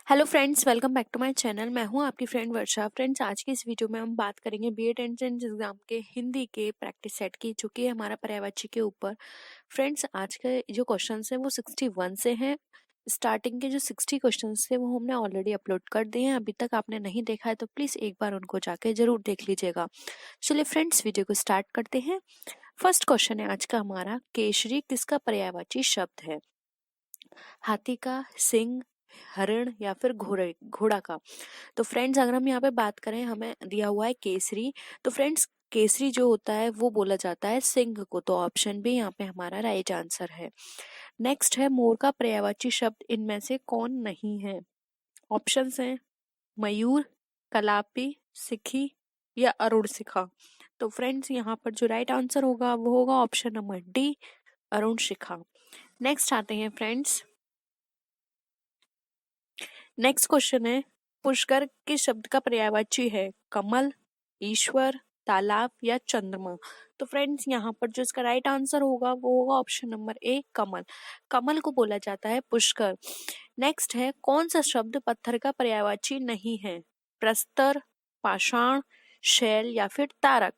Hello friends, welcome back to my channel. मैं हूं आपकी फ्रेंड वर्षा। फ्रेंड्स, आज की इस वीडियो में हम बात करेंगे बीएड एंट्रेंस एग्जाम के हिंदी के प्रैक्टिस सेट की, जो कि है हमारा पर्यायवाची के ऊपर। फ्रेंड्स, आज के जो क्वेश्चंस हैं वो 61 से हैं। स्टार्टिंग के जो 60 क्वेश्चंस थे वो हमने ऑलरेडी अपलोड कर दिए हैं। अभी तक आपने नहीं देखा है तो प्लीज एक बार उनको जाके जरूर देख लीजिएगा। चलिए फ्रेंड्स, वीडियो को स्टार्ट करते हैं। फर्स्ट क्वेश्चन है आज का हमारा, केशरी किसका पर्यायवाची शब्द है? हाथी का, सिंह, हरिण या फिर घोड़ा का? तो फ्रेंड्स, अगर हम यहाँ पे बात करें, हमें दिया हुआ है केसरी। तो फ्रेंड्स, केसरी जो होता है वो बोला जाता है सिंह को, तो ऑप्शन बी यहाँ पे हमारा राइट आंसर है। नेक्स्ट है, मोर का पर्यायवाची शब्द इनमें से कौन नहीं है? ऑप्शंस हैं मयूर, कलापी, सिखी या अरुण शिखा। तो फ्रेंड्स, यहाँ पर जो राइट आंसर होगा वो होगा ऑप्शन नंबर डी, अरुण शिखा। नेक्स्ट आते हैं फ्रेंड्स, नेक्स्ट क्वेश्चन है, पुष्कर किस शब्द का पर्यायवाची है? कमल, ईश्वर, तालाब या चंद्रमा? तो फ्रेंड्स, यहाँ पर जो इसका राइट आंसर होगा वो होगा ऑप्शन नंबर ए, कमल। कमल को बोला जाता है पुष्कर। नेक्स्ट है, कौन सा शब्द पत्थर का पर्यायवाची नहीं है? प्रस्तर, पाषाण, शैल या फिर तारक?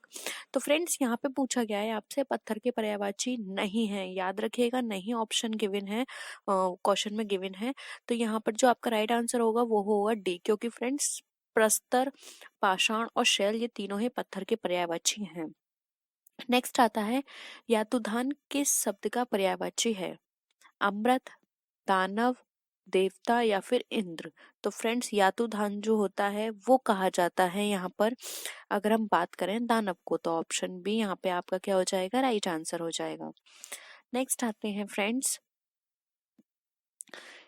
तो फ्रेंड्स, यहाँ पे पूछा गया है आपसे पत्थर के पर्यायवाची नहीं है। याद रखिएगा, नहीं ऑप्शन गिवन है, क्वेश्चन में गिवन है। तो यहाँ पर जो आपका राइट आंसर होगा वो होगा डी, क्योंकि फ्रेंड्स प्रस्तर, पाषाण और शैल ये तीनों ही पत्थर के पर्यायवाची हैं। नेक्स्ट आता है, यातुधान किस शब्द का पर्यायवाची है? अमृत, दानव, देवता या फिर इंद्र? तो फ्रेंड्स, यातुधान जो होता है वो कहा जाता है यहाँ पर, अगर हम बात करें दानव को, तो ऑप्शन बी यहाँ पे आपका क्या हो जाएगा? राइट आंसर हो जाएगा। नेक्स्ट आते हैं फ्रेंड्स,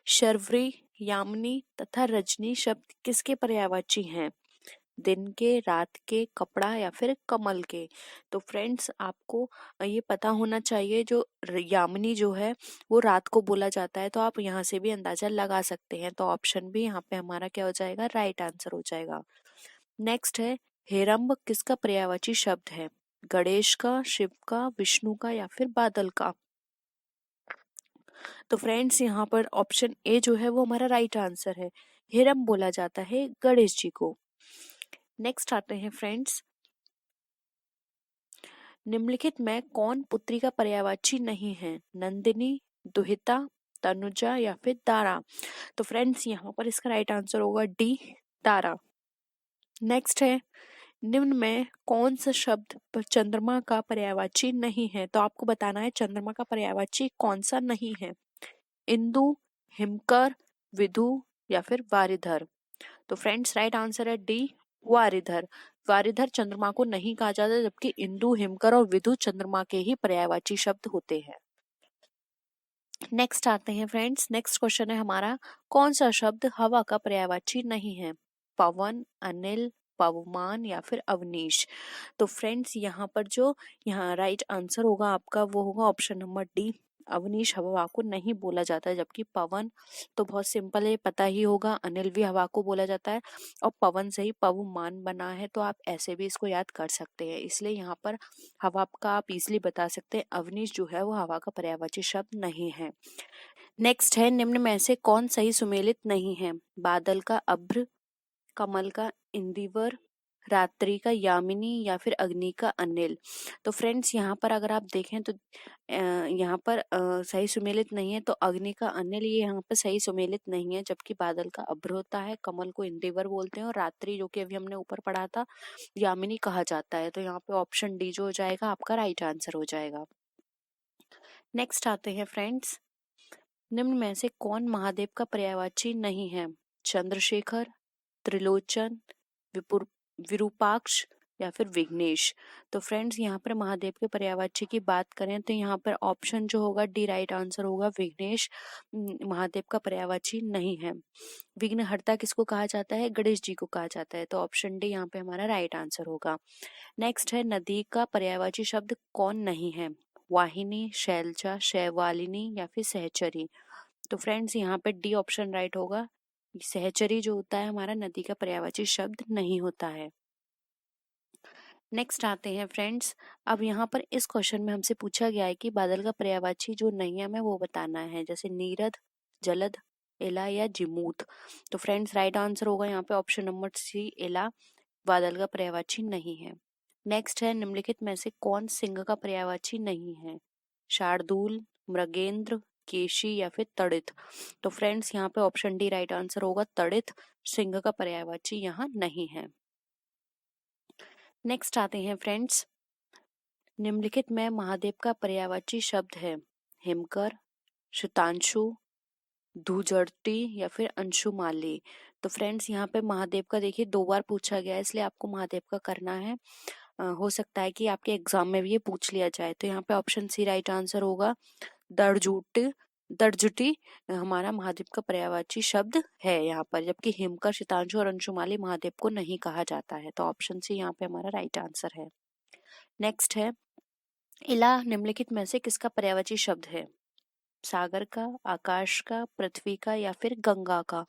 शर्वरी, यामिनी तथा रजनी शब्द किसके पर्यायवाची हैं? दिन के, रात के, कपड़ा या फिर कमल के? तो फ्रेंड्स, आपको ये पता होना चाहिए, जो यामिनी जो है वो रात को बोला जाता है, तो आप यहाँ से भी अंदाजा लगा सकते हैं। तो ऑप्शन भी यहाँ पे हमारा क्या हो जाएगा? राइट आंसर हो जाएगा। नेक्स्ट है, हेरम्ब किसका पर्यायवाची शब्द है? गणेश का, शिव का, विष्णु का या फिर बादल का? तो फ्रेंड्स, यहाँ पर ऑप्शन ए जो है वो हमारा राइट आंसर है। हेरम्ब बोला जाता है गणेश जी को। नेक्स्ट आते हैं फ्रेंड्स, निम्नलिखित में कौन पुत्री का पर्यायवाची नहीं है? नंदिनी, दुहिता, तनुजा या फिर दारा? तो फ्रेंड्स, यहाँ पर इसका राइट आंसर होगा डी, दारा। नेक्स्ट है, निम्न में कौन सा शब्द चंद्रमा का पर्यायवाची नहीं है? तो आपको बताना है चंद्रमा का पर्यायवाची कौन सा नहीं है। इंदु, हिमकर, विधु या फिर वारिधर? तो फ्रेंड्स, राइट आंसर है डी, वारिधर। वारिधर चंद्रमा को नहीं कहा जाता, जबकि इंदु, हिमकर और विधु चंद्रमा के ही पर्यायवाची शब्द होते हैं। नेक्स्ट आते हैं फ्रेंड्स, नेक्स्ट क्वेश्चन है हमारा, कौन सा शब्द हवा का पर्यायवाची नहीं है? पवन, अनिल, पवमान या फिर अवनीश? तो फ्रेंड्स, यहाँ पर जो यहाँ राइट आंसर होगा आपका वो होगा ऑप्शन नंबर डी, अवनीश हवा को नहीं बोला जाता है। जबकि पवन तो बहुत सिंपल है, पता ही होगा, अनिल भी हवा को बोला जाता है और पवन से ही पवमान बना है, तो आप ऐसे भी इसको याद कर सकते हैं। इसलिए यहाँ पर हवा का आप इजिली बता सकते हैं, अवनीश जो है वो हवा का पर्यायवाची शब्द नहीं है। नेक्स्ट है, निम्न में से कौन सही सुमेलित नहीं है? बादल का अभ्र, कमल का इंदिवर, रात्रि का यामिनी या फिर अग्नि का अनिल? तो फ्रेंड्स, यहाँ पर अगर आप देखें तो यहाँ पर सही सुमेलित नहीं है, तो अग्नि का अनिल ये यहाँ पर सही सुमेलित नहीं है। जबकि बादल का अभ्र होता है, कमल को इंदिवर बोलते हैं और रात्रि जो कि अभी हमने ऊपर पढ़ा था यामिनी कहा जाता है। तो यहाँ पे ऑप्शन डी जो हो जाएगा आपका राइट आंसर हो जाएगा। नेक्स्ट आते हैं फ्रेंड्स, निम्न में से कौन महादेव का पर्यायवाची नहीं है? चंद्रशेखर, त्रिलोचन, विपुर विरूपाक्ष या फिर विघ्नेश? तो फ्रेंड्स, यहाँ पर महादेव के पर्यायवाची की बात करें तो यहाँ पर ऑप्शन जो होगा डी राइट आंसर होगा, विघ्नेश महादेव का पर्यायवाची नहीं है। विघ्नहर्ता किसको कहा जाता है? गणेश जी को कहा जाता है। तो ऑप्शन डी यहाँ पे हमारा राइट आंसर होगा। नेक्स्ट है, नदी का पर्यायवाची शब्द कौन नहीं है? वाहिनी, शैलजा, शैवालिनी या फिर सहचरी? तो फ्रेंड्स, यहाँ पे डी ऑप्शन राइट होगा, सहचरी जो होता है हमारा नदी का पर्यायवाची शब्द नहीं होता है। नेक्स्ट आते हैं फ्रेंड्स, अब यहाँ पर इस क्वेश्चन में हमसे पूछा गया है कि बादल का पर्यायवाची जो नहीं है हमें वो बताना है, जैसे नीरद, जलद एला या जिमूत। तो फ्रेंड्स राइट आंसर होगा यहाँ पे ऑप्शन नंबर सी, एला बादल का पर्यायवाची नहीं है। नेक्स्ट है, निम्नलिखित में से कौन सिंह का पर्यायवाची नहीं है? शार्दूल, मृगेंद्र, केशी या फिर तड़ित। तो फ्रेंड्स यहाँ पे ऑप्शन डी राइट आंसर होगा, तड़ित सिंह का पर्यायवाची यहाँ नहीं है। नेक्स्ट आते हैं फ्रेंड्स, निम्नलिखित में महादेव का पर्यायवाची शब्द है? हिमकर, शतांशु, धूजड़ती या फिर अंशुमाली। तो फ्रेंड्स यहाँ पे महादेव का देखिए 2 बार पूछा गया है, इसलिए आपको महादेव का करना है। हो सकता है कि आपके एग्जाम में भी ये पूछ लिया जाए। तो यहाँ पे ऑप्शन सी राइट आंसर होगा, दर्जुटी हमारा महादेव का पर्यायवाची शब्द है यहाँ पर, जबकि हिमकर, शतांशु और अंशुमाली महादेव को नहीं कहा जाता है। तो ऑप्शन सी यहाँ पे हमारा राइट आंसर है। नेक्स्ट है, इला निम्नलिखित में से किसका पर्यायवाची शब्द है? सागर का, आकाश का, पृथ्वी का या फिर गंगा का।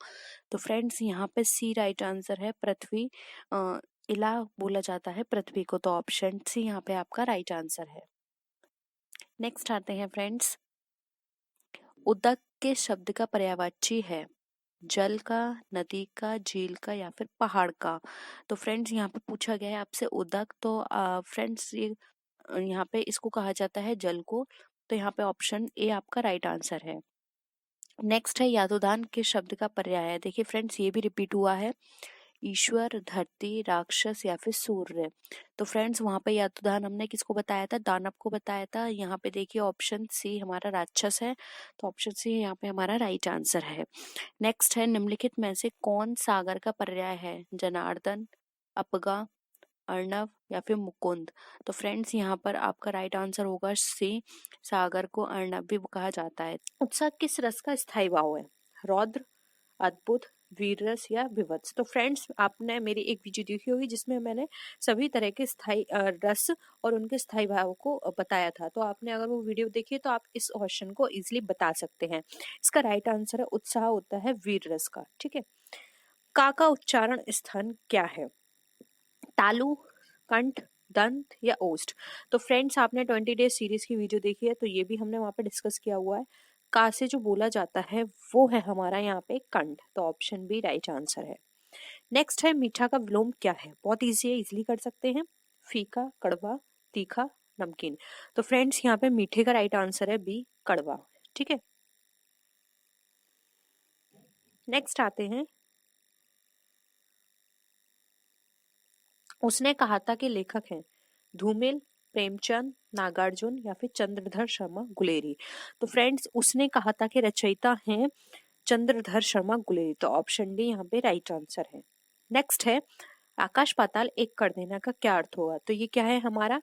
तो फ्रेंड्स यहाँ पे सी राइट आंसर है, पृथ्वी। इला बोला जाता है पृथ्वी को। तो ऑप्शन सी यहाँ पे आपका राइट आंसर है। नेक्स्ट आते हैं फ्रेंड्स, उदक के शब्द का पर्यायवाची है? जल का, नदी का, झील का या फिर पहाड़ का। तो फ्रेंड्स यहाँ पे पूछा गया है आपसे उदक। तो फ्रेंड्स ये यहाँ पे इसको कहा जाता है जल को। तो यहाँ पे ऑप्शन ए आपका राइट आंसर है। नेक्स्ट है, यादुदान के शब्द का पर्याय है? देखिए फ्रेंड्स ये भी रिपीट हुआ है, ईश्वर, धरती, राक्षस या फिर सूर्य। तो फ्रेंड्स वहां पे यादुदान हमने किसको बताया था? दानव को बताया था। यहाँ पे देखिए ऑप्शन सी हमारा राक्षस है। तो ऑप्शन सी यहाँ पे हमारा राइट आंसर है। नेक्स्ट है, निम्नलिखित में से कौन सागर का पर्याय है? जनार्दन, अपगा, अर्णव या फिर मुकुंद। तो फ्रेंड्स यहाँ पर आपका राइट आंसर होगा सी, सागर को अर्णव भी कहा जाता है। उत्साह किस रस का स्थायी भाव है? रौद्र, अद्भुत, वीर रस या विवत्स। तो फ्रेंड्स आपने मेरी एक वीडियो देखी होगी जिसमें मैंने सभी तरह के स्थायी रस और उनके स्थायी भाव को बताया था। तो आपने अगर वो वीडियो देखी तो आप इस क्वेश्चन को इजीली बता सकते हैं। इसका राइट आंसर है उत्साह होता है वीर रस का। ठीक है, का उच्चारण स्थान क्या है? तालु, कंठ, दंत या ओष्ठ। तो फ्रेंड्स आपने 20 डेज सीरीज की वीडियो देखी है, तो ये भी हमने वहां पे डिस्कस किया हुआ है। का से जो बोला जाता है वो है हमारा यहाँ पे कंठ। तो ऑप्शन बी राइट आंसर है। नेक्स्ट है, मीठा का विलोम क्या है? बहुत इजी है, इजिली कर सकते हैं। फीका, कड़वा, तीखा, नमकीन। तो फ्रेंड्स यहाँ पे मीठे का राइट आंसर है बी, कड़वा। ठीक है, नेक्स्ट आते हैं, उसने कहा था कि लेखक हैं? धूमिल, प्रेमचंद, नागार्जुन या फिर चंद्रधर शर्मा गुलेरी। तो फ्रेंड्स उसने कहा था कि रचयिता हैं चंद्रधर शर्मा गुलेरी। तो ऑप्शन डी यहाँ पे राइट आंसर है। नेक्स्ट है, आकाश पाताल एक कर देना का क्या अर्थ होगा? तो ये क्या है हमारा?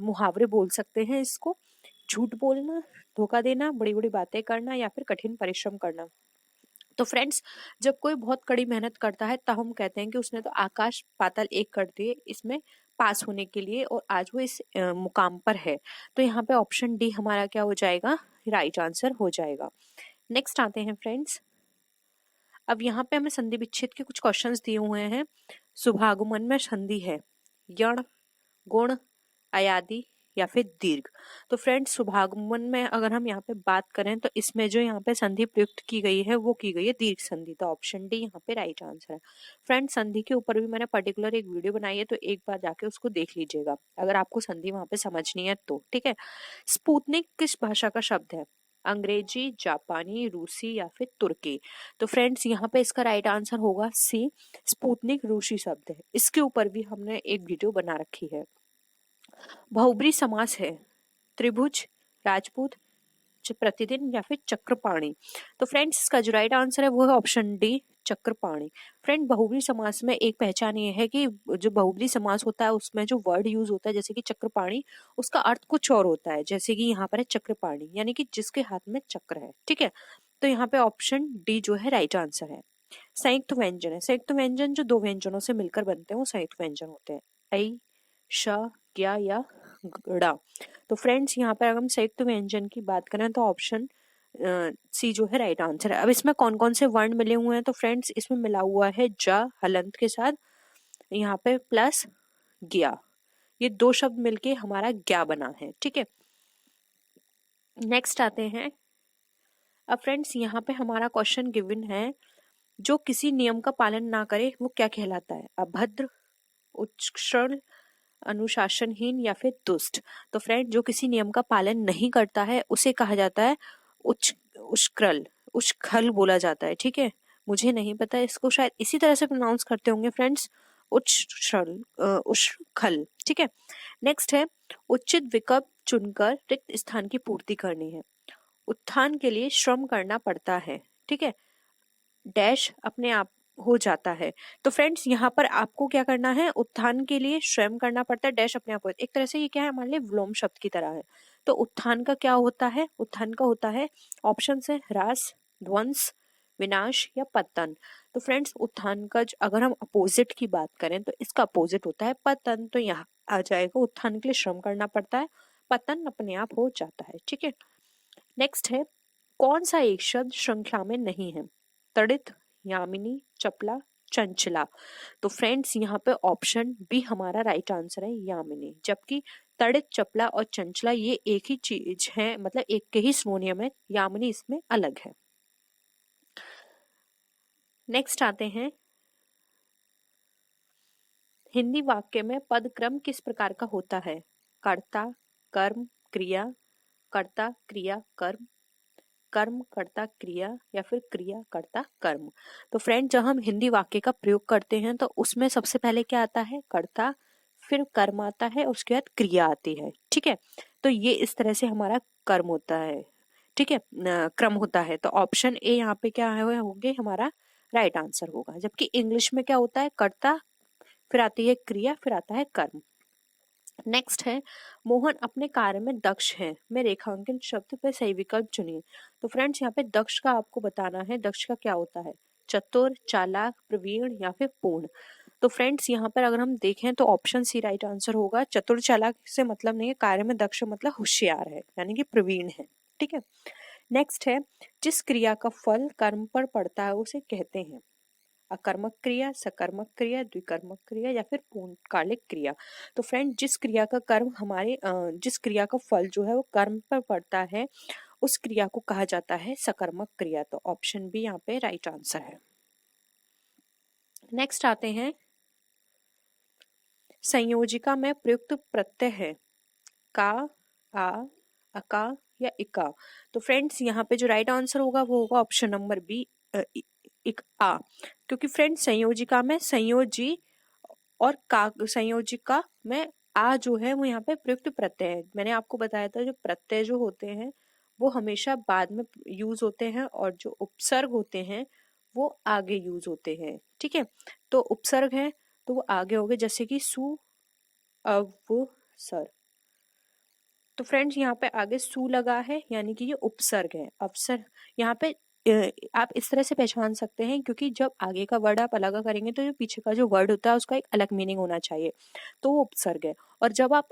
मुहावरे बोल सकते हैं इसको। झूठ बोलना, धोखा देना, बड़ी बड़ी बातें करना या फिर कठिन परिश्रम करना। तो फ्रेंड्स जब कोई बहुत कड़ी मेहनत करता है तब हम कहते हैं कि उसने तो आकाश पाताल एक कर दिए इसमें पास होने के लिए, और आज वो इस मुकाम पर है। तो यहाँ पे ऑप्शन डी हमारा क्या हो जाएगा? राइट आंसर हो जाएगा। नेक्स्ट आते हैं फ्रेंड्स, अब यहाँ पे हमें संधि विच्छेद के कुछ क्वेश्चंस दिए हुए हैं। शुभागमन में संधि है यण, गुण, अयादि या फिर दीर्घ। तो फ्रेंड्स शुभागमन में अगर हम यहाँ पे बात करें तो इसमें जो यहाँ पे संधि प्रयुक्त की गई है वो की गई है दीर्घ संधि। तो ऑप्शन डी यहाँ पे राइट आंसर है। फ्रेंड्स संधि के ऊपर भी मैंने पर्टिकुलर एक वीडियो बनाई है, तो एक बार जाके उसको देख लीजिएगा अगर आपको संधि वहां पे समझनी है तो। ठीक है, स्पुतनिक किस भाषा का शब्द है? अंग्रेजी, जापानी, रूसी या फिर तुर्की। तो फ्रेंड्स यहाँ पे इसका राइट आंसर होगा सी, स्पुतनिक रूसी शब्द है। इसके ऊपर भी हमने एक वीडियो बना रखी है। बहुब्री समास है त्रिभुज, राजपूत, प्रतिदिन या फिर चक्रपाणी। तो फ्रेंड्स इसका जो राइट आंसर है वो है ऑप्शन डी, चक्रपाणी। फ्रेंड बहुब्री समास में एक पहचान ये है कि जो बहुब्री समास होता है उसमें जो वर्ड यूज होता है जैसे कि चक्रपाणी, उसका अर्थ कुछ और होता है। जैसे कि यहाँ पर है चक्रपाणी यानी कि जिसके हाथ में चक्र है। ठीक है, तो यहाँ पे ऑप्शन डी जो है राइट आंसर है। संयुक्त व्यंजन है, संयुक्त व्यंजन जो दो व्यंजनों से मिलकर बनते हैं वो संयुक्त व्यंजन होते हैं। ऐ, श, क्या या गड़ा। तो फ्रेंड्स यहाँ पर अगर हम संयुक्त व्यंजन की बात करें तो ऑप्शन सी जो है राइट आंसर है। अब इसमें कौन कौन से वर्ण मिले हुए हैं? तो फ्रेंड्स इसमें मिला हुआ है ज हलंत के साथ, यहाँ पे प्लस ज्ञा, ये दो शब्द मिलके हमारा ज्ञा बना है। ठीक है, नेक्स्ट आते हैं, अब फ्रेंड्स यहाँ पे हमारा क्वेश्चन गिवन है, जो किसी नियम का पालन ना करे वो क्या कहलाता है? अभद्र, उच्छृंखल, अनुशासनहीन या फिर दुष्ट। तो फ्रेंड, जो किसी नियम का पालन नहीं करता है उसे कहा जाता है उच्छृंखल, उच्छृंखल बोला जाता है। ठीक है, मुझे नहीं पता, इसको शायद इसी तरह से प्रोनाउंस करते होंगे फ्रेंड्स, उच्छृंखल। ठीक है, नेक्स्ट है, उचित विकल्प चुनकर रिक्त स्थान की पूर्ति करनी है। उत्थान के लिए श्रम करना पड़ता है। ठीक है, डैश अपने आप हो जाता है। तो फ्रेंड्स, यहाँ पर आपको क्या करना है, उत्थान के लिए श्रम करना पड़ता है, डैश अपने आप हो। एक तरह से ये क्या है, हमारे लिए विलोम शब्द की तरह है। तो उत्थान का क्या होता है? उत्थान का होता है, ऑप्शन है ह्रास, ध्वंस, विनाश या पतन। तो फ्रेंड्स, उत्थान का अगर हम अपोजिट की बात करें तो इसका अपोजिट होता है पतन। तो यहाँ आ जाएगा, उत्थान के लिए श्रम करना पड़ता है, पतन अपने आप हो जाता है। ठीक है, नेक्स्ट है, कौन सा एक शब्द श्रृंखला में नहीं है? तड़ित, यामिनी, चपला, चंचला। तो फ्रेंड्स, यहाँ पे ऑप्शन बी हमारा राइट आंसर है, यामिनी। जबकि तड़ित, चपला और चंचला ये एक ही चीज है, मतलब एक के ही सिनोनियम है, यामिनी इसमें अलग है। नेक्स्ट आते हैं, हिंदी वाक्य में पद क्रम किस प्रकार का होता है? कर्ता, कर्म, क्रिया, कर्ता, क्रिया, कर्म, कर्म, कर्ता, क्रिया या फिर क्रिया, कर्ता, कर्म। तो फ्रेंड, जब हम हिंदी वाक्य का प्रयोग करते हैं तो उसमें सबसे पहले क्या आता है? कर्ता, फिर कर्म आता है, उसके बाद क्रिया आती है। ठीक है, तो ये इस तरह से हमारा कर्म होता है। ठीक है, क्रम होता है। तो ऑप्शन ए यहाँ पे क्या है, होंगे हमारा राइट आंसर होगा। जबकि इंग्लिश में क्या होता है? कर्ता, फिर आती है क्रिया, फिर आता है कर्म। नेक्स्ट है, मोहन अपने कार्य में दक्ष है, मैं रेखांकन शब्द पे सही विकल्प चुनिए। तो फ्रेंड्स, यहाँ पे दक्ष का आपको बताना है, दक्ष का क्या होता है? चतुर, चालाक, प्रवीण या फिर पूर्ण। तो फ्रेंड्स, यहाँ पर अगर हम देखें तो ऑप्शन सी राइट आंसर होगा। चतुर चालाक से मतलब नहीं है, कार्य में दक्ष मतलब होशियार है, यानी कि प्रवीण है। ठीक है, नेक्स्ट है, जिस क्रिया का फल कर्म पर पड़ता है उसे कहते हैं अकर्मक क्रिया, सकर्मक क्रिया, द्विकर्मक क्रिया या फिर पूर्णकालिक क्रिया। तो फ्रेंड, जिस क्रिया का कर्म हमारे जिस क्रिया का फल जो है वो कर्म पर पड़ता है उस क्रिया को कहा जाता है सकर्मक क्रिया। तो ऑप्शन बी यहाँ पे राइट आंसर है। नेक्स्ट आते हैं, संयोजिका में प्रयुक्त प्रत्यय है का, आ, अका या इका। तो फ्रेंड्स, यहाँ पे जो राइट आंसर होगा वो होगा ऑप्शन नंबर बी, एक आ। क्योंकि फ्रेंड्स, संयोजिका में संयोजी और का, संयोजिका में आ जो है वो यहाँ पे प्रयुक्त प्रत्यय है। मैंने आपको बताया था, जो प्रत्यय जो होते हैं वो हमेशा बाद में यूज होते हैं और जो उपसर्ग होते हैं वो आगे यूज होते हैं। ठीक है, तो उपसर्ग है तो वो आगे हो गए, जैसे कि सु, अवसर। तो फ्रेंड्स, यहाँ पे आगे सु लगा है, यानी कि ये उपसर्ग है। अवसर यहाँ पे आप इस तरह से पहचान सकते हैं, क्योंकि जब आगे का वर्ड आप अलग करेंगे तो जो पीछे का जो वर्ड होता है उसका एक अलग मीनिंग होना चाहिए, तो वो उपसर्ग है। और जब आप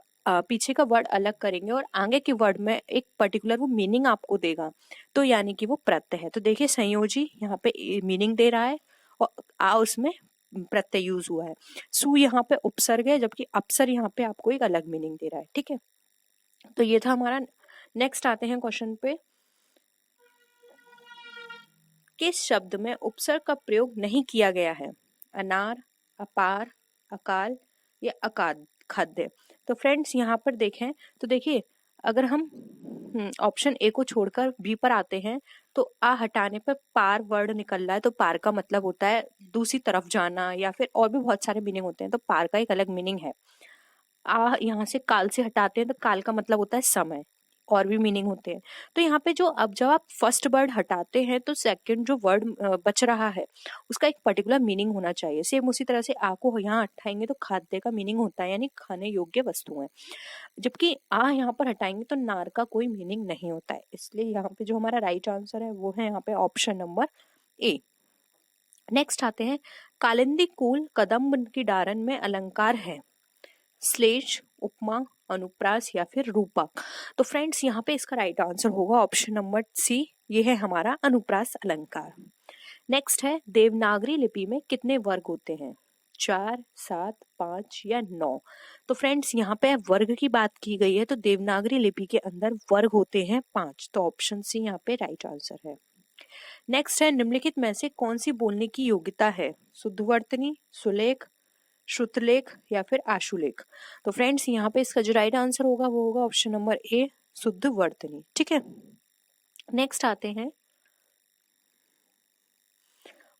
पीछे का वर्ड अलग करेंगे और आगे के वर्ड में एक पर्टिकुलर वो मीनिंग आपको देगा, तो यानी कि वो प्रत्यय है। तो देखिए, संयोजी यहाँ पे मीनिंग दे रहा है और आ उसमें प्रत्यय यूज हुआ है। सु यहाँ पे उपसर्ग है, जबकि अपसर यहाँ पे आपको एक अलग मीनिंग दे रहा है। ठीक है, तो ये था हमारा। नेक्स्ट आते हैं क्वेश्चन पे, किस शब्द में उपसर्ग का प्रयोग नहीं किया गया है? अनार, अपार, अकाल या अकाद खाद्य। तो फ्रेंड्स, यहाँ पर देखें तो देखिए, अगर हम ऑप्शन ए को छोड़कर बी पर आते हैं तो आ हटाने पर पार वर्ड निकल रहा है, तो पार का मतलब होता है दूसरी तरफ जाना, या फिर और भी बहुत सारे मीनिंग होते हैं, तो पार का एक अलग मीनिंग है। आ यहाँ से काल से हटाते हैं तो काल का मतलब होता है समय, और भी मीनिंग होते हैं। तो यहाँ पे जो अब जब आप फर्स्ट वर्ड हटाते हैं तो सेकंड जो वर्ड बच रहा है उसका एक पर्टिकुलर मीनिंग होना चाहिए। सेम उसी तरह से आ को यहाँ हटाएंगे तो खाद्य का मीनिंग होता है, यानी खाने योग्य वस्तुएं। जबकि आ यहाँ पर हटाएंगे तो नार का कोई मीनिंग नहीं होता है। इसलिए यहाँ पे जो हमारा राइट आंसर है वो है यहाँ पे ऑप्शन नंबर ए। नेक्स्ट आते हैं, कालिंदी कुल कदम्ब की डारन में अलंकार है श्लेष, उपमा, अनुप्रास या फिर रूपक। तो फ्रेंड्स, यहाँ पे इसका राइट आंसर होगा ऑप्शन नंबर सी, ये है हमारा अनुप्रास अलंकार। नेक्स्ट है, देवनागरी लिपि में कितने वर्ग होते हैं? 4, 7, 5 या 9। तो फ्रेंड्स यहाँ पे वर्ग की बात की गई है, तो देवनागरी लिपि के अंदर वर्ग होते हैं 5, तो ऑप्शन सी यहाँ पे राइट आंसर है। नेक्स्ट है, निम्नलिखित में से कौन सी बोलने की योग्यता है? शुद्धवर्तनी, सुलेख, श्रुतलेख या फिर आशुलेख। तो फ्रेंड्स यहाँ पे इसका जो राइट आंसर होगा वो होगा ऑप्शन नंबर ए, शुद्धवर्तनी। ठीक है, नेक्स्ट आते हैं,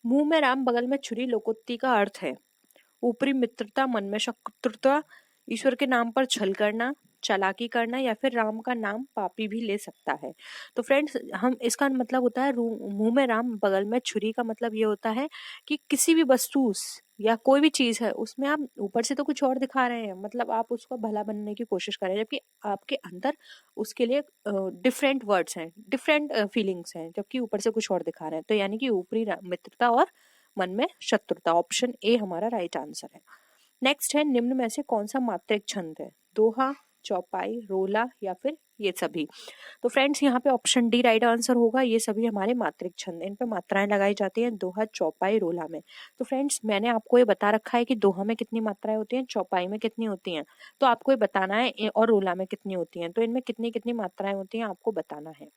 मुंह में राम बगल में छुरी लोकोक्ति का अर्थ है? ऊपरी मित्रता, मन में शत्रुता, ईश्वर के नाम पर छल करना, चालाकी करना या फिर राम का नाम पापी भी ले सकता है। तो फ्रेंड्स हम इसका मतलब होता है मुंह में राम बगल में छुरी का मतलब ये होता है कि किसी भी वस्तु या कोई भी चीज है उसमें आप ऊपर से तो कुछ और दिखा रहे हैं, मतलब आप उसको भला बनने की कोशिश कर रहे हैं, जबकि आपके अंदर उसके लिए डिफरेंट वर्ड्स हैं, डिफरेंट फीलिंग्स हैं, जबकि ऊपर से कुछ और दिखा रहे हैं। तो यानी कि ऊपरी मित्रता और मन में शत्रुता, ऑप्शन ए हमारा राइट आंसर है। नेक्स्ट है, निम्न में से कौन सा मात्रिक छंद है? दोहा, चौपाई, रोला या फिर ये सभी। तो फ्रेंड्स यहाँ पे ऑप्शन डी राइट आंसर होगा, ये सभी हमारे मात्रिक छंद, इन पे मात्राएं लगाई जाती हैं दोहा, चौपाई, रोला में। तो फ्रेंड्स मैंने आपको ये बता रखा है कि दोहा में कितनी मात्राएं होती हैं, चौपाई में कितनी होती हैं, तो आपको ये बताना है, और रोला में कितनी होती हैं, तो इनमें कितनी कितनी मात्राएं होती हैं आपको बताना है।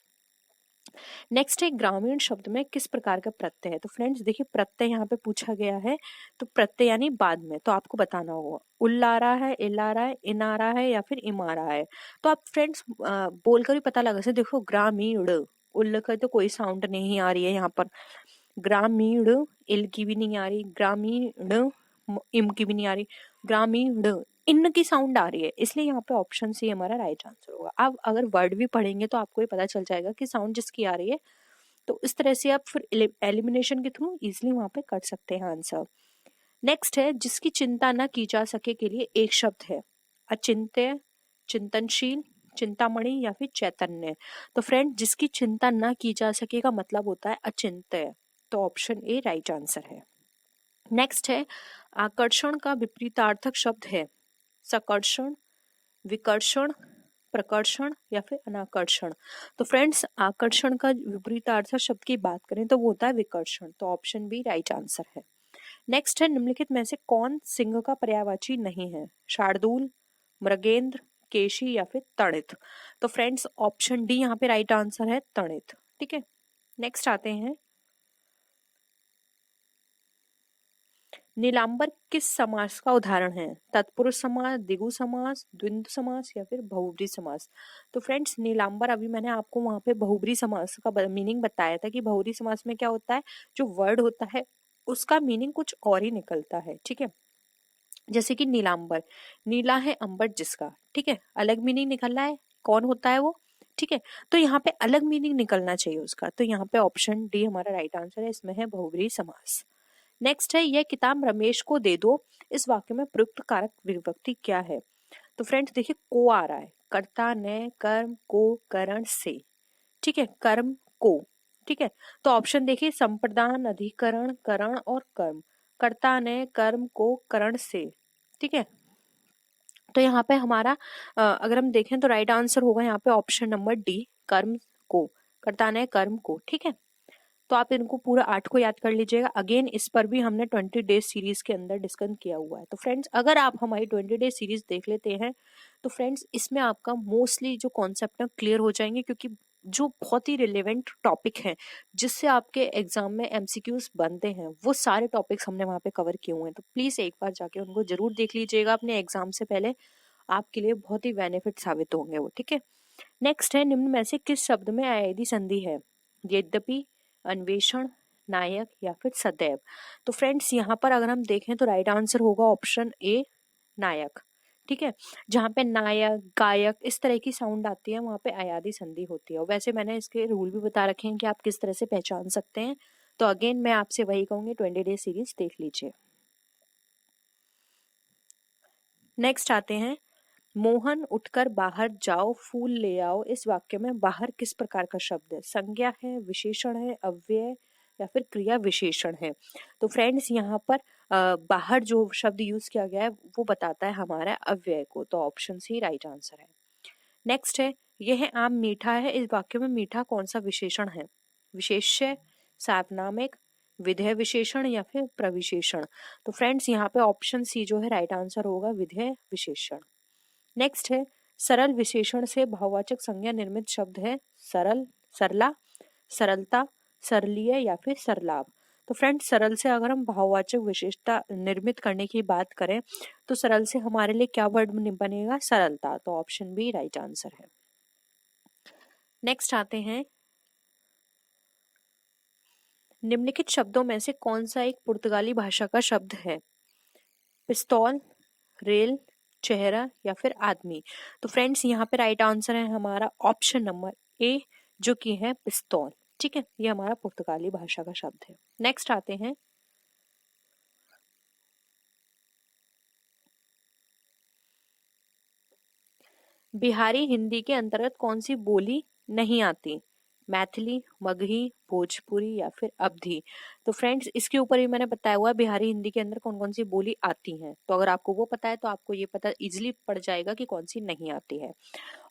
नेक्स्ट है, ग्रामीण शब्द में किस प्रकार का प्रत्यय है? तो फ्रेंड्स देखिए, प्रत्यय यहाँ पे पूछा गया है, तो प्रत्यय यानी बाद में, तो आपको बताना होगा उल्ला रहा है, इल्ला रहा है, इना रहा है या फिर इमा रहा है। तो आप फ्रेंड्स बोलकर भी पता लगा सकते, देखो ग्रामीण, उल्ल का तो कोई साउंड नहीं आ रही है यहाँ पर, ग्रामीण इल की भी नहीं आ रही, ग्रामीण इम की भी नहीं आ रही, ग्रामीण इन की साउंड आ रही है, इसलिए यहाँ पे ऑप्शन सी हमारा राइट आंसर होगा। आप अगर वर्ड भी पढ़ेंगे तो आपको ये पता चल जाएगा कि साउंड जिसकी आ रही है, तो इस तरह से आप फिर एलिमिनेशन के थ्रू इजिली वहां पे कर सकते हैं आंसर। नेक्स्ट है, जिसकी चिंता न की जा सके के लिए एक शब्द है? अचिंत्य, चिंतनशील, चिंतामणि या फिर चैतन्य। तो फ्रेंड जिसकी चिंता न की जा सके का मतलब होता है अचिंत्य, तो ऑप्शन ए राइट आंसर है। नेक्स्ट है, आकर्षण का विपरीतार्थक शब्द है? सकर्षण, विकर्षण, प्रकर्षण या फिर अनाकर्षण। तो फ्रेंड्स आकर्षण का विपरीतार्थक शब्द की बात करें तो वो होता है विकर्षण, तो ऑप्शन बी राइट आंसर है। नेक्स्ट है, निम्नलिखित में से कौन सिंह का पर्यायवाची नहीं है? शार्दूल, मृगेंद्र, केशी या फिर तणित। तो फ्रेंड्स ऑप्शन डी यहाँ पे राइट आंसर है, तणित। ठीक है, नेक्स्ट आते हैं, नीलांबर किस समास का उदाहरण है? तत्पुरुष समास, द्विगु समास, द्वंद्व समास या फिर बहुब्री समास। तो फ्रेंड्स नीलांबर, अभी मैंने आपको वहां पे बहुब्री समास का मीनिंग बताया था कि बहुब्री समास में क्या होता है, जो वर्ड होता है उसका मीनिंग कुछ और ही निकलता है। ठीक है, जैसे कि नीलांबर, नीला है अंबर जिसका, ठीक है, अलग मीनिंग निकल रहा है, कौन होता है वो? ठीक है, तो यहाँ पे अलग मीनिंग निकलना चाहिए उसका, तो यहाँ पे ऑप्शन डी हमारा राइट आंसर है, इसमें है बहुब्री समास। नेक्स्ट है, यह किताब रमेश को दे दो, इस वाक्य में प्रयुक्त कारक विभक्ति क्या है? तो फ्रेंड्स देखिए, को आ रहा है, कर्ता ने कर्म को करण से, ठीक है, कर्म को, ठीक है, तो ऑप्शन देखिए, संप्रदान, अधिकरण, करण और कर्म, कर्ता ने कर्म को करण से, ठीक है, तो यहाँ पे हमारा अगर हम देखें तो राइट आंसर होगा यहाँ पे ऑप्शन नंबर डी, कर्म को, कर्ता ने कर्म को। ठीक है, तो आप इनको पूरा 8 को याद कर लीजिएगा। अगेन इस पर भी हमने 20 डेज सीरीज के अंदर डिस्कस किया हुआ है। तो फ्रेंड्स अगर आप हमारी 20 डेज सीरीज देख लेते हैं तो फ्रेंड्स इसमें आपका मोस्टली जो कॉन्सेप्ट है क्लियर हो जाएंगे, क्योंकि जो बहुत ही रिलेवेंट टॉपिक हैं जिससे आपके एग्जाम में एमसीक्यूज बनते हैं वो सारे टॉपिक्स हमने वहाँ पे कवर किए हुए हैं। तो प्लीज एक बार जाके उनको जरूर देख लीजिएगा अपने एग्जाम से पहले, आपके लिए बहुत ही बेनिफिट साबित होंगे वो। ठीक है, नेक्स्ट है, निम्न में से किस शब्द में आयदी संधि है? यद्यपि, अन्वेषण, नायक या फिर सदैव। तो फ्रेंड्स यहाँ पर अगर हम देखें तो राइट आंसर होगा ऑप्शन ए, नायक। ठीक है, जहाँ पे नायक, गायक इस तरह की साउंड आती है वहां पे अयादी संधि होती है। वैसे मैंने इसके रूल भी बता रखे हैं कि आप किस तरह से पहचान सकते हैं, तो अगेन मैं आपसे वही कहूंगी 20 डे सीरीज देख लीजिए। नेक्स्ट आते हैं, मोहन उठकर बाहर जाओ फूल ले आओ, इस वाक्य में बाहर किस प्रकार का शब्द है? संज्ञा है, विशेषण है, अव्यय या फिर क्रिया विशेषण है? तो फ्रेंड्स यहाँ पर बाहर जो शब्द यूज किया गया है वो बताता है हमारा अव्यय को, तो ऑप्शन सी राइट आंसर है। नेक्स्ट है, यह आम मीठा है, इस वाक्य में मीठा कौन सा विशेषण है? विशेष्य, सार्वनामिक, विधेय विशेषण या फिर प्रविशेषण। तो फ्रेंड्स यहाँ पे ऑप्शन सी जो है राइट आंसर होगा, विधेय विशेषण। नेक्स्ट है सरल विशेषण से भाववाचक संज्ञा निर्मित शब्द है सरल, सरला, सरलता, सरलीय या फिर सरलाभ। तो फ्रेंड्स सरल से अगर हम भाववाचक विशेषता निर्मित करने की बात करें तो सरल से हमारे लिए क्या वर्ड बनेगा, सरलता। तो ऑप्शन बी राइट आंसर है। नेक्स्ट आते हैं, निम्नलिखित शब्दों में से कौन सा एक पुर्तगाली भाषा का शब्द है? पिस्तौल, रेल, चेहरा या फिर आदमी। तो फ्रेंड्स यहाँ पे राइट आंसर है हमारा ऑप्शन नंबर ए जो कि है पिस्तौल। ठीक है, ये हमारा पुर्तगाली भाषा का शब्द है। नेक्स्ट आते हैं, बिहारी हिंदी के अंतर्गत कौन सी बोली नहीं आती? मैथिली, मगही, भोजपुरी या फिर अवधी। तो फ्रेंड्स इसके ऊपर ही मैंने बताया हुआ है बिहारी हिंदी के अंदर कौन कौन सी बोली आती हैं। तो अगर आपको वो पता है तो आपको ये पता इजिली पड़ जाएगा कि कौन सी नहीं आती है।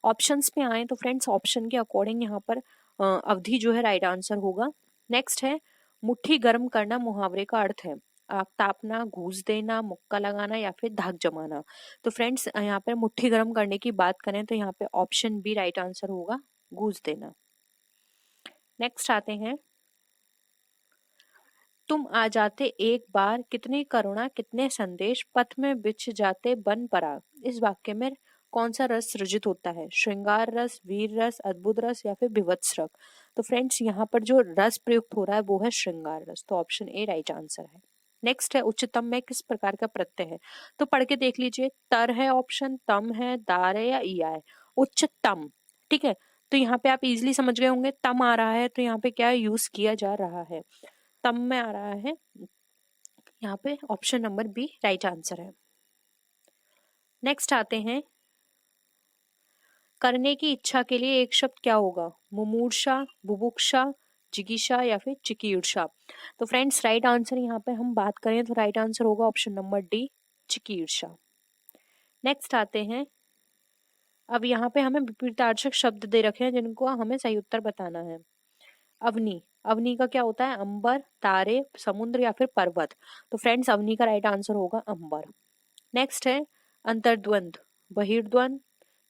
ऑप्शंस में आए तो फ्रेंड्स ऑप्शन के अकॉर्डिंग यहाँ पर अवधि जो है राइट आंसर होगा। नेक्स्ट है, मुट्ठी गर्म करना मुहावरे का अर्थ है आग तापना, घूस देना, मुक्का लगाना या फिर धाक जमाना। तो फ्रेंड्स यहाँ पे मुट्ठी गर्म करने की बात करें तो यहाँ पे ऑप्शन बी राइट आंसर होगा, घूस देना। नेक्स्ट आते हैं, तुम आ जाते एक बार, कितनी करुणा कितने संदेश, पथ में बिछ जाते बन पराग। इस वाक्य में कौन सा रस सृजित होता है? श्रृंगार रस, वीर रस, अद्भुत रस या फिर विभत्स रस। तो फ्रेंड्स यहाँ पर जो रस प्रयुक्त हो रहा है वो है श्रृंगार रस। तो ऑप्शन ए राइट आंसर है। नेक्स्ट है, उच्चतम में किस प्रकार का प्रत्यय है? तो पढ़ के देख लीजिए, तर है ऑप्शन, तम है, दार है या ईया है। उच्चतम, ठीक है। तो यहाँ पे आप इजिली समझ गए होंगे, तम आ रहा है तो यहाँ पे क्या यूज किया जा रहा है, तम में आ रहा है। यहाँ पे option number B right answer है। नेक्स्ट आते हैं, करने की इच्छा के लिए एक शब्द क्या होगा? मुमूर्षा, बुभुक्षा, जिगीषा या फिर चिकीर्षा। तो फ्रेंड्स राइट आंसर यहाँ पे हम बात करें तो राइट आंसर होगा ऑप्शन नंबर डी, चिकीर्षा। नेक्स्ट आते हैं, अब यहाँ पे हमें विपरीतार्थक शब्द दे रखे हैं जिनको हमें सही उत्तर बताना है। अवनी, अवनी का क्या होता है? अंबर, तारे, समुद्र या फिर पर्वत। तो फ्रेंड्स अवनी का राइट आंसर होगा अंबर। नेक्स्ट है अंतर्द्वंद, बहिर्द्वंद,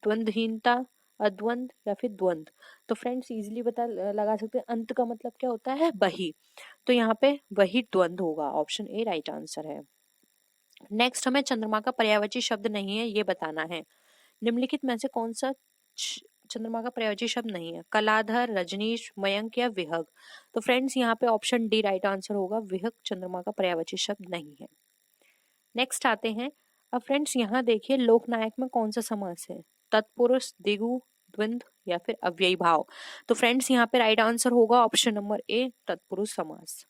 द्वंद्वहीनता, अद्वंद या फिर द्वंद। तो फ्रेंड्स इजिली लगा सकते हैं, अंत का मतलब क्या होता है? बही। तो यहाँ पे वही द्वंद होगा, ऑप्शन ए राइट आंसर है। नेक्स्ट हमें चंद्रमा का पर्यायवाची शब्द नहीं है ये बताना है। निम्नलिखित में से कौन सा चंद्रमा का पर्यायवाची शब्द नहीं है? कलाधर, रजनीश, मयंक या विहग। तो फ्रेंड्स यहाँ पे ऑप्शन डी राइट आंसर होगा, विहग चंद्रमा का पर्यायवाची शब्द नहीं है। नेक्स्ट आते हैं, अब फ्रेंड्स यहाँ देखिए लोकनायक में कौन सा समास है? तत्पुरुष, द्विगु, द्वंद्व या फिर अव्ययी भाव। तो फ्रेंड्स यहाँ पे राइट आंसर होगा ऑप्शन नंबर ए, तत्पुरुष समास।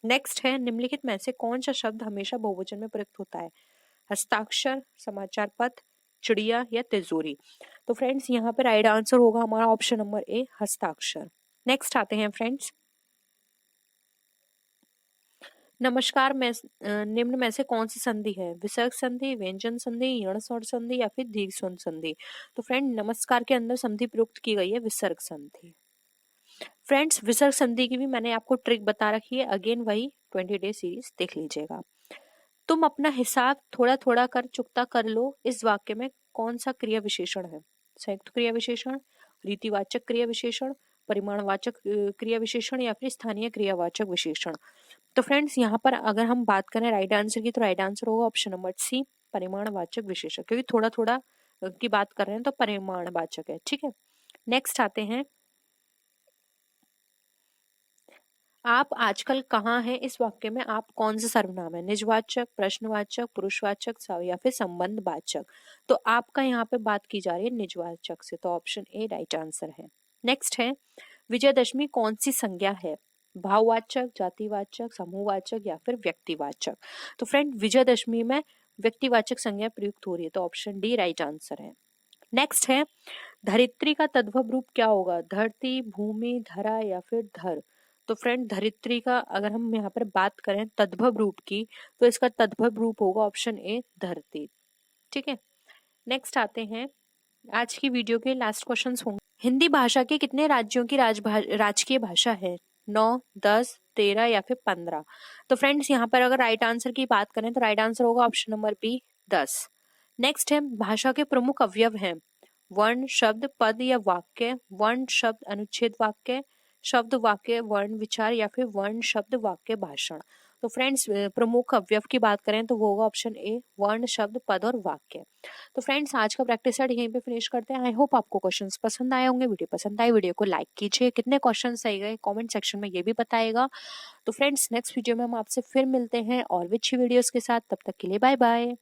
नेक्स्ट है, निम्नलिखित में से कौन सा शब्द हमेशा बहुवचन में प्रयुक्त होता है? हस्ताक्षर, समाचार पत्र, चिड़िया या तिजोरी। तो फ्रेंड्स यहाँ पे राइट आंसर होगा हमारा ऑप्शन नंबर ए, हस्ताक्षर। नेक्स्ट आते हैं फ्रेंड्स, नमस्कार में निम्न में से कौन सी संधि है? विसर्ग संधि, व्यंजन संधि, यण स्वर संधि या फिर दीर्घ स्वर संधि। तो फ्रेंड नमस्कार के अंदर संधि प्रयुक्त की गई है विसर्ग संधि। फ्रेंड्स विसर्ग संधि की भी मैंने आपको ट्रिक बता रखी है, अगेन वही 20 डे सीरीज देख लीजिएगा। तुम अपना हिसाब थोड़ा थोड़ा कर चुकता कर लो, इस वाक्य में कौन सा क्रिया विशेषण है? संयुक्त क्रिया विशेषण, रीतिवाचक क्रिया विशेषण, परिमाणवाचक क्रिया विशेषण या फिर स्थानीय क्रियावाचक विशेषण। तो फ्रेंड्स यहाँ पर अगर हम बात करें राइट आंसर की तो राइट आंसर होगा ऑप्शन नंबर सी, परिमाणवाचक विशेषण, क्योंकि थोड़ा थोड़ा की बात कर रहे हैं तो परिमाणवाचक है। ठीक है, नेक्स्ट आते हैं, आप आजकल कहाँ हैं, इस वाक्य में आप कौन सा सर्वनाम है? निजवाचक, प्रश्नवाचक, पुरुषवाचक या फिर संबंधवाचक। तो आपका यहाँ पे बात की जा रही है निजवाचक से, तो ऑप्शन ए राइट आंसर है। नेक्स्ट है, विजयदशमी कौन सी संज्ञा है? भाववाचक, जातिवाचक, समूहवाचक या फिर व्यक्तिवाचक। तो फ्रेंड विजयदशमी में व्यक्तिवाचक संज्ञा प्रयुक्त हो रही है, तो ऑप्शन डी राइट आंसर है। नेक्स्ट है, धरित्री का तद्भव रूप क्या होगा? धरती, भूमि, धरा या फिर धर। तो फ्रेंड धरित्री का अगर हम यहाँ पर बात करें तद्भव रूप की तो इसका तद्भव रूप होगा ऑप्शन ए, धरती। ठीक है, नेक्स्ट आते हैं, आज की वीडियो के लास्ट क्वेश्चंस होंगे। हिंदी भाषा के कितने राज्यों की राजकीय भाषा है? 9, 10, 13 या फिर 15। तो फ्रेंड्स यहाँ पर अगर राइट आंसर की बात करें तो राइट आंसर होगा ऑप्शन नंबर बी 10। नेक्स्ट है भाषा के प्रमुख अवयव हैं वर्ण, शब्द, पद या वाक्य, वर्ण, शब्द, अनुच्छेद वाक्य, शब्द, वाक्य, वर्ण, विचार या फिर वर्ण, शब्द, वाक्य, भाषण। तो फ्रेंड्स प्रमुख अवयव की बात करें तो वो होगा ऑप्शन ए वर्ण, शब्द, पद और वाक्य। तो फ्रेंड्स आज का प्रैक्टिस सेट यहीं पे फिनिश करते हैं। आई होप आपको क्वेश्चंस पसंद आए होंगे। वीडियो पसंद आई वीडियो को लाइक कीजिए। कितने क्वेश्चन सही गए कमेंट सेक्शन में ये भी बताइएगा। तो फ्रेंड्स नेक्स्ट वीडियो में हम आपसे फिर मिलते हैं और भी अच्छी वीडियोस के साथ। तब तक के लिए बाय बाय।